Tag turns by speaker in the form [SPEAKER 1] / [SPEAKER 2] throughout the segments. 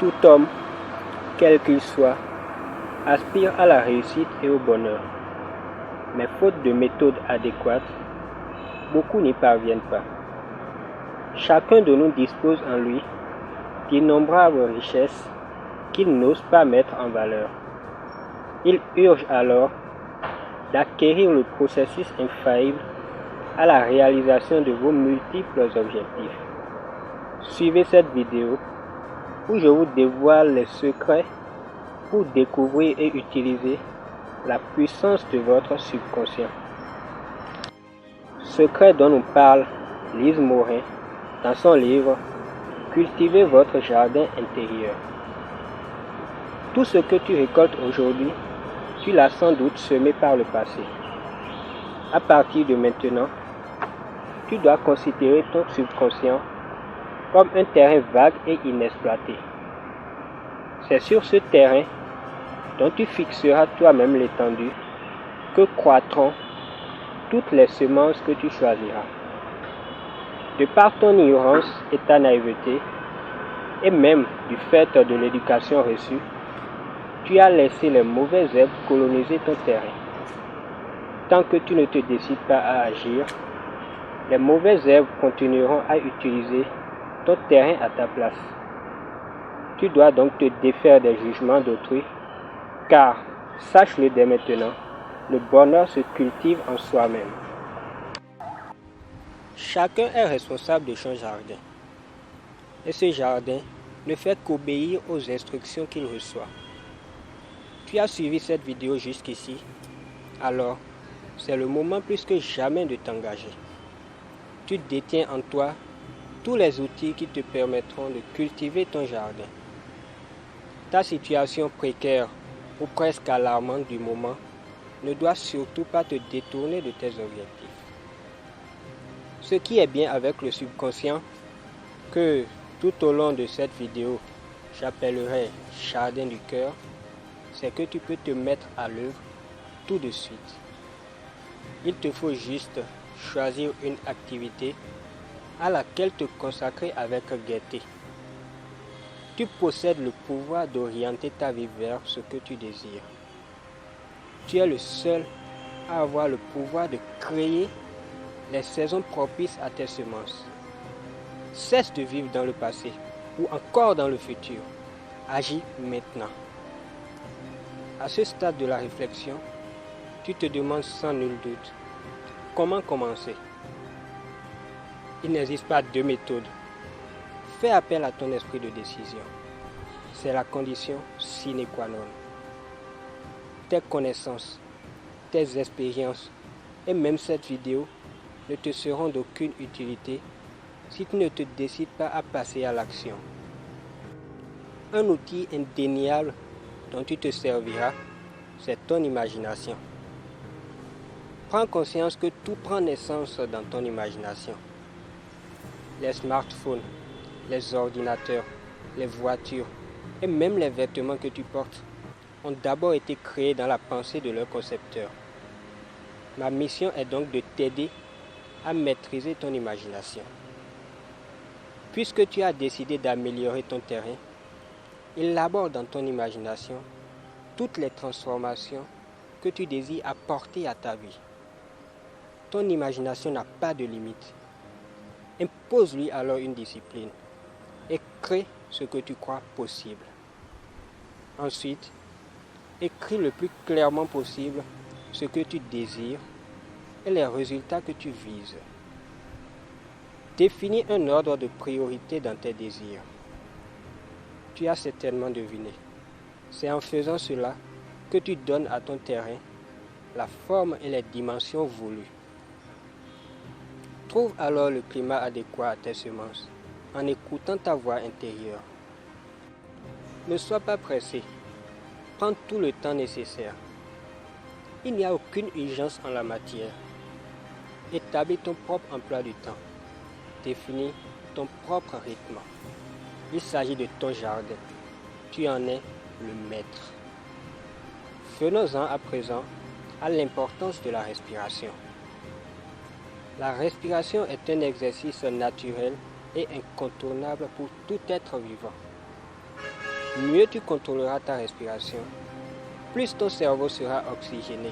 [SPEAKER 1] Tout homme, quel qu'il soit, aspire à la réussite et au bonheur. Mais faute de méthodes adéquates, beaucoup n'y parviennent pas. Chacun de nous dispose en lui d'innombrables richesses qu'il n'ose pas mettre en valeur. Il urge alors d'acquérir le processus infaillible à la réalisation de vos multiples objectifs. Suivez cette vidéo où je vous dévoile les secrets pour découvrir et utiliser la puissance de votre subconscient. Secret dont nous parle Lise Morin dans son livre « Cultivez votre jardin intérieur ». Tout ce que tu récoltes aujourd'hui, tu l'as sans doute semé par le passé. À partir de maintenant, tu dois considérer ton subconscient comme un terrain vague et inexploité. C'est sur ce terrain dont tu fixeras toi-même l'étendue que croîtront toutes les semences que tu choisiras. De par ton ignorance et ta naïveté, et même du fait de l'éducation reçue, tu as laissé les mauvaises herbes coloniser ton terrain. Tant que tu ne te décides pas à agir, les mauvaises herbes continueront à utiliser ton terrain à ta place. Tu dois donc te défaire des jugements d'autrui, car, sache-le dès maintenant, le bonheur se cultive en soi-même. Chacun est responsable de son jardin. Et ce jardin ne fait qu'obéir aux instructions qu'il reçoit. Tu as suivi cette vidéo jusqu'ici, alors c'est le moment plus que jamais de t'engager. Tu détiens en toi tous les outils qui te permettront de cultiver ton jardin. Ta situation précaire ou presque alarmante du moment ne doit surtout pas te détourner de tes objectifs. Ce qui est bien avec le subconscient, que tout au long de cette vidéo, j'appellerai jardin du cœur, c'est que tu peux te mettre à l'œuvre tout de suite. Il te faut juste choisir une activité à laquelle te consacrer avec gaieté. Tu possèdes le pouvoir d'orienter ta vie vers ce que tu désires. Tu es le seul à avoir le pouvoir de créer les saisons propices à tes semences. Cesse de vivre dans le passé ou encore dans le futur. Agis maintenant. À ce stade de la réflexion, tu te demandes sans nul doute comment commencer. Il n'existe pas deux méthodes. Fais appel à ton esprit de décision. C'est la condition sine qua non. Tes connaissances, tes expériences et même cette vidéo ne te seront d'aucune utilité si tu ne te décides pas à passer à l'action. Un outil indéniable dont tu te serviras, c'est ton imagination. Prends conscience que tout prend naissance dans ton imagination. Les smartphones, les ordinateurs, les voitures et même les vêtements que tu portes ont d'abord été créés dans la pensée de leur concepteur. Ma mission est donc de t'aider à maîtriser ton imagination. Puisque tu as décidé d'améliorer ton terrain, élabore dans ton imagination toutes les transformations que tu désires apporter à ta vie. Ton imagination n'a pas de limite. Impose-lui alors une discipline et crée ce que tu crois possible. Ensuite, écris le plus clairement possible ce que tu désires et les résultats que tu vises. Définis un ordre de priorité dans tes désirs. Tu as certainement deviné. C'est en faisant cela que tu donnes à ton terrain la forme et les dimensions voulues. Trouve alors le climat adéquat à tes semences en écoutant ta voix intérieure. Ne sois pas pressé. Prends tout le temps nécessaire. Il n'y a aucune urgence en la matière. Établis ton propre emploi du temps. Définis ton propre rythme. Il s'agit de ton jardin. Tu en es le maître. Venons-en à présent à l'importance de la respiration. La respiration est un exercice naturel et incontournable pour tout être vivant. mieux tu contrôleras ta respiration, plus ton cerveau sera oxygéné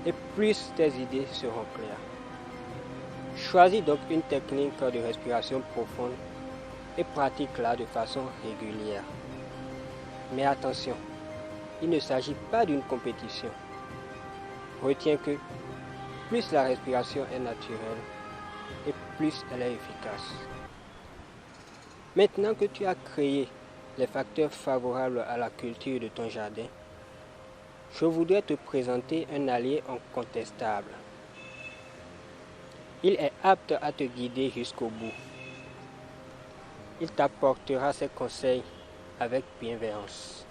[SPEAKER 1] et plus tes idées seront claires. Choisis donc une technique de respiration profonde et pratique-la de façon régulière. Mais attention, il ne s'agit pas d'une compétition. Retiens que plus la respiration est naturelle et plus elle est efficace. Maintenant que tu as créé les facteurs favorables à la culture de ton jardin, je voudrais te présenter un allié incontestable. Il est apte à te guider jusqu'au bout. Il t'apportera ses conseils avec bienveillance.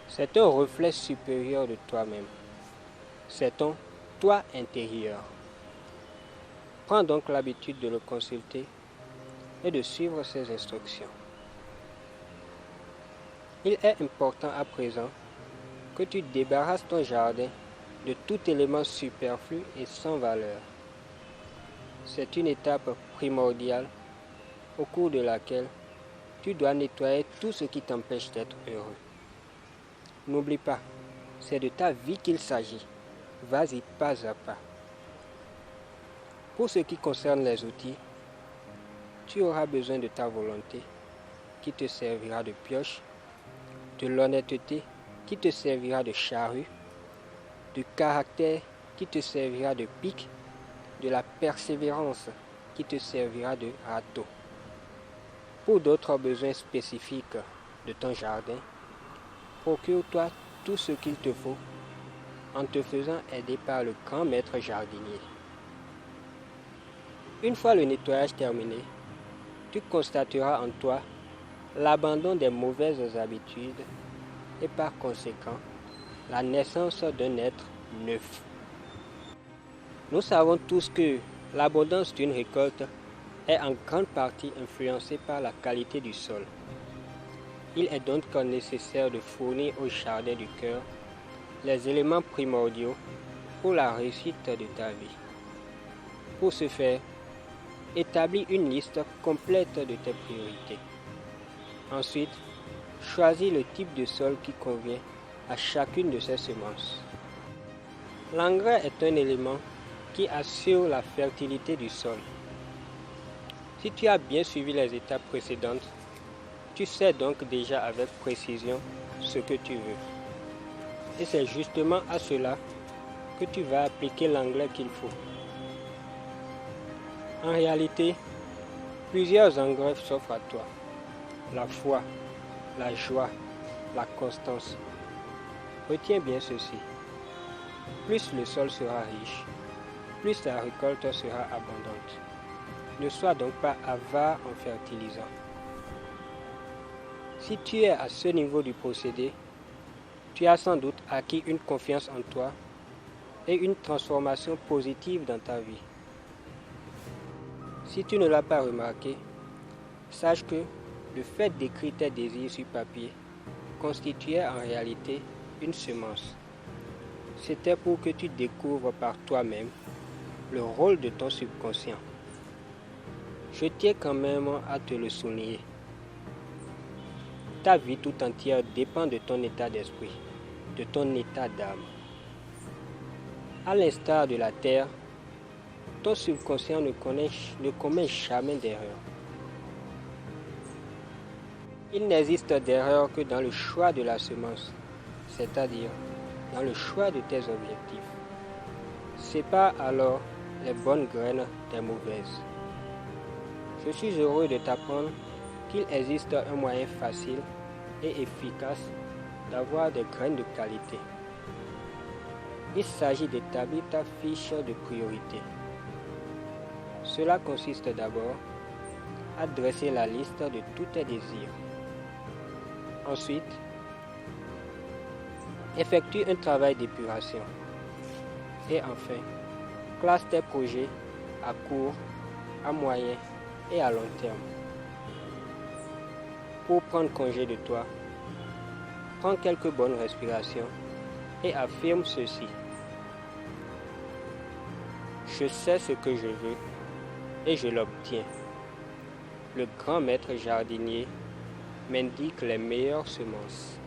[SPEAKER 1] C'est un reflet supérieur de toi-même. C'est ton toi intérieur. Prends donc l'habitude de le consulter et de suivre ses instructions. Il est important à présent que tu débarrasses ton jardin de tout élément superflu et sans valeur. C'est une étape primordiale au cours de laquelle tu dois nettoyer tout ce qui t'empêche d'être heureux. N'oublie pas, c'est de ta vie qu'il s'agit. Vas-y pas à pas. Pour ce qui concerne les outils, tu auras besoin de ta volonté qui te servira de pioche, de l'honnêteté qui te servira de charrue, du caractère qui te servira de pic, de la persévérance qui te servira de râteau. Pour d'autres besoins spécifiques de ton jardin, procure-toi tout ce qu'il te faut en te faisant aider par le grand maître jardinier. Une fois le nettoyage terminé, tu constateras en toi l'abandon des mauvaises habitudes et par conséquent la naissance d'un être neuf. Nous savons tous que l'abondance d'une récolte est en grande partie influencée par la qualité du sol. Il est donc nécessaire de fournir au jardin du cœur les éléments primordiaux pour la réussite de ta vie. Pour ce faire, établis une liste complète de tes priorités. Ensuite, choisis le type de sol qui convient à chacune de ces semences. L'engrais est un élément qui assure la fertilité du sol. Si tu as bien suivi les étapes précédentes, tu sais donc déjà avec précision ce que tu veux. Et c'est justement à cela que tu vas appliquer l'engrais qu'il faut. En réalité, plusieurs engrais s'offrent à toi. La foi, la joie, la constance. Retiens bien ceci. Plus le sol sera riche, plus la récolte sera abondante. Ne sois donc pas avare en fertilisant. Si tu es à ce niveau du procédé, tu as sans doute acquis une confiance en toi et une transformation positive dans ta vie. Si tu ne l'as pas remarqué, sache que le fait d'écrire tes désirs sur papier constituait en réalité une semence. C'était pour que tu découvres par toi-même le rôle de ton subconscient. Je tiens quand même à te le souligner. Ta vie tout entière dépend de ton état d'esprit, de ton état d'âme. À l'instar de la terre, ton subconscient ne commet jamais d'erreur. Il n'existe d'erreur que dans le choix de la semence, c'est-à-dire dans le choix de tes objectifs. Sépare alors les bonnes graines des mauvaises. Je suis heureux de t'apprendre qu'il existe un moyen facile et efficace d'avoir des graines de qualité. Il s'agit d'établir ta fiche de priorité. Cela consiste d'abord à dresser la liste de tous tes désirs. Ensuite, effectue un travail d'épuration. Et enfin, classe tes projets à court, à moyen et à long terme. Pour prendre congé de toi, prends quelques bonnes respirations et affirme ceci. Je sais ce que je veux et je l'obtiens. Le grand maître jardinier m'indique les meilleures semences.